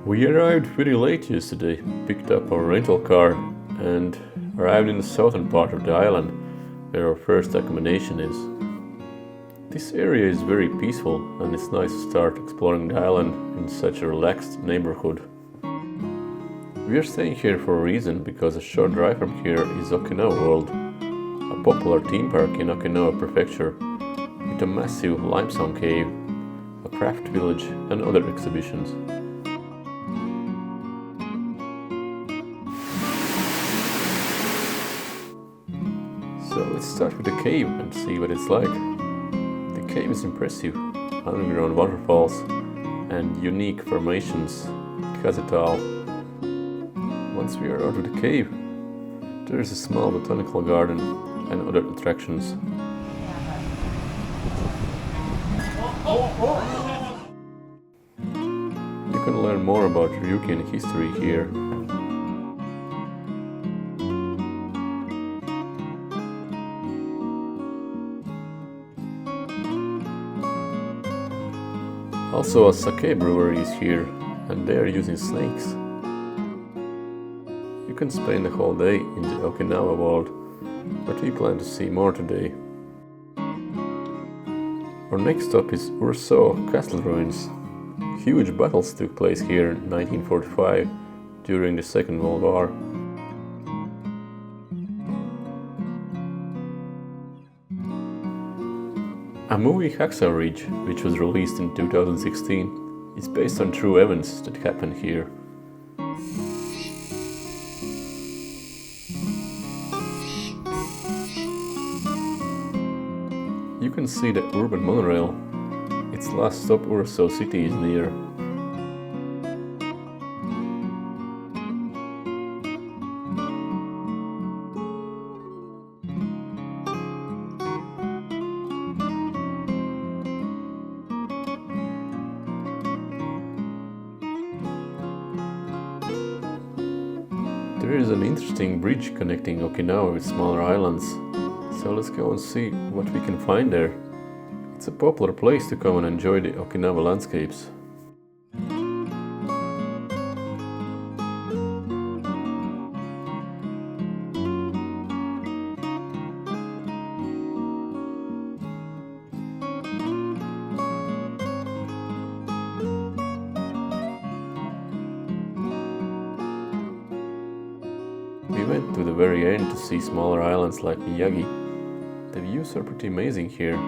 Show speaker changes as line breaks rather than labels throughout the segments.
We arrived very late yesterday, picked up our rental car, and arrived in the southern part of the island, where our first accommodation is. This area is very peaceful, and it's nice to start exploring the island in such a relaxed neighborhood. We are staying here for a reason, because a short drive from here is Okinawa World, a popular theme park in Okinawa prefecture, with a massive limestone cave, a craft village, and other exhibitions. So let's start with the cave and see what it's like. The cave is impressive, underground waterfalls and unique formations, because it all. Once we are out of the cave, there is a small botanical garden and other attractions. You can learn more about Ryukin history here. Also, a sake brewery is here, and they are using snakes. You can spend the whole day in the Okinawa world, but we plan to see more today. Our next stop is Urasoe castle ruins. Huge battles took place here in 1945 during the Second World War. A movie, Hacksaw, which was released in 2016, is based on true events that happened here. You can see the urban monorail. Its last stop, Urasoe City, is near. There is an interesting bridge connecting Okinawa with smaller islands, so let's go and see what we can find there. It's a popular place to come and enjoy the Okinawa landscapes. We went to the very end to see smaller islands like Miyagi. The views are pretty amazing here.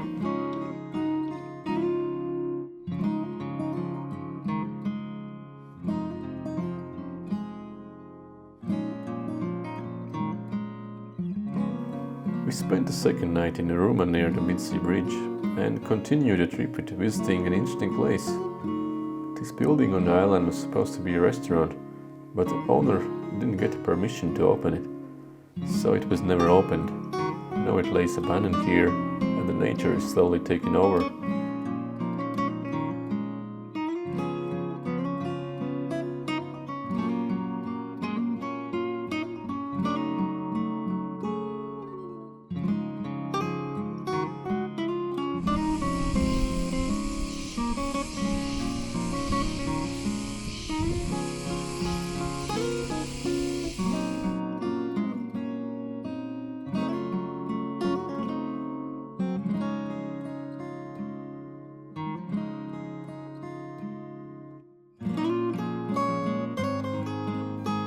We spent the second night in a room near the Mid-Sea Bridge and continued the trip with visiting an interesting place. This building on the island was supposed to be a restaurant, but the owner didn't get permission to open it, so it was never opened. Now it lays abandoned here, and the nature is slowly taking over.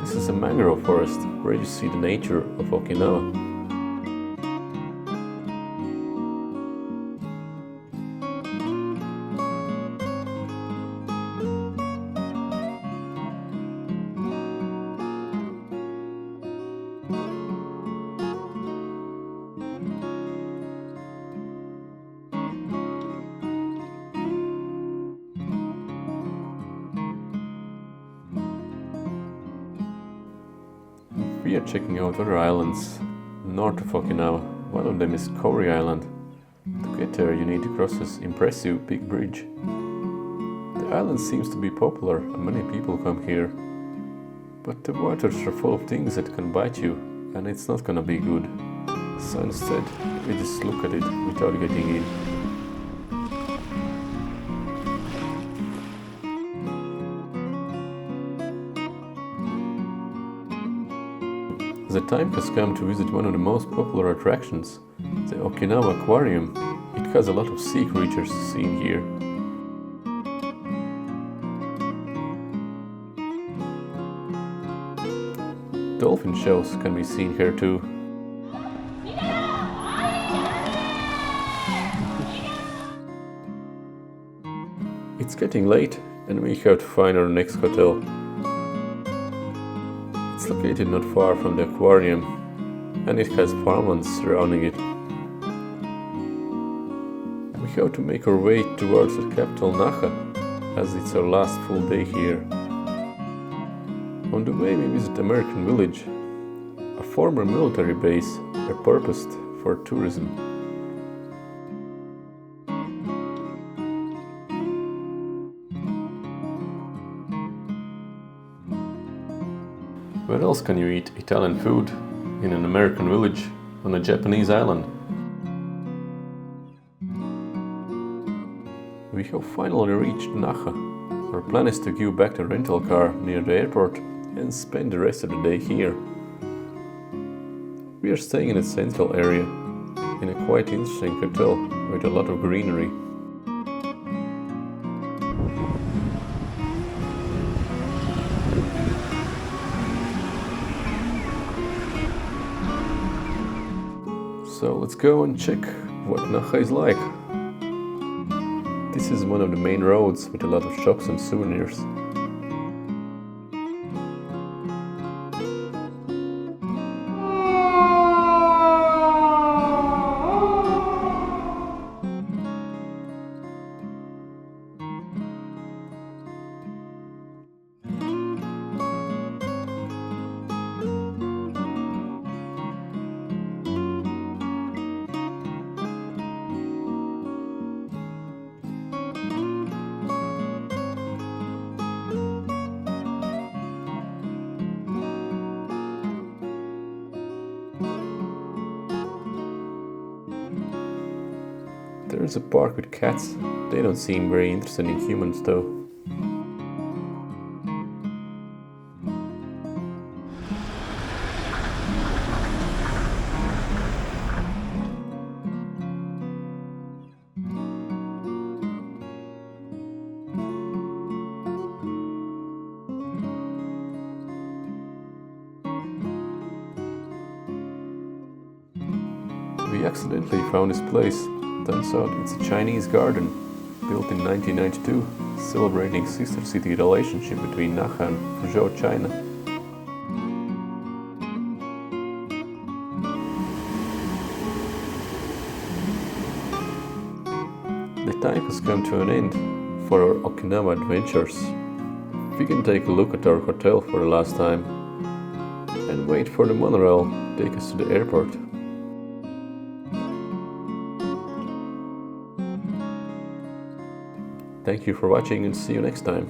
This is a mangrove forest where you see the nature of Okinawa. We are checking out other islands north of Okinawa. One of them is Kaori Island. To get there you need to cross this impressive big bridge. The island seems to be popular and many people come here. But the waters are full of things that can bite you, and it's not gonna be good. So instead, we just look at it without getting in. The time has come to visit one of the most popular attractions, the Okinawa aquarium. It has a lot of sea creatures seen here. Dolphin shows can be seen here too. It's getting late and we have to find our next hotel. It's located not far from the aquarium and it has farmlands surrounding it. We have to make our way towards the capital Naha, as it's our last full day here. On the way we visit American Village, a former military base repurposed for tourism. Where else can you eat Italian food in an American village on a Japanese island? We have finally reached Naha. Our plan is to give back the rental car near the airport and spend the rest of the day here. We are staying in a central area, in a quite interesting hotel with a lot of greenery. So let's go and check what Naha is like. This is one of the main roads with a lot of shops and souvenirs. There's a park with cats. They don't seem very interested in humans though. We accidentally found this place. Turns out it's a Chinese garden, built in 1992, celebrating sister city relationship between Naha and Fuzhou, China. The time has come to an end for our Okinawa adventures. We can take a look at our hotel for the last time and wait for the monorail to take us to the airport. Thank you for watching and see you next time.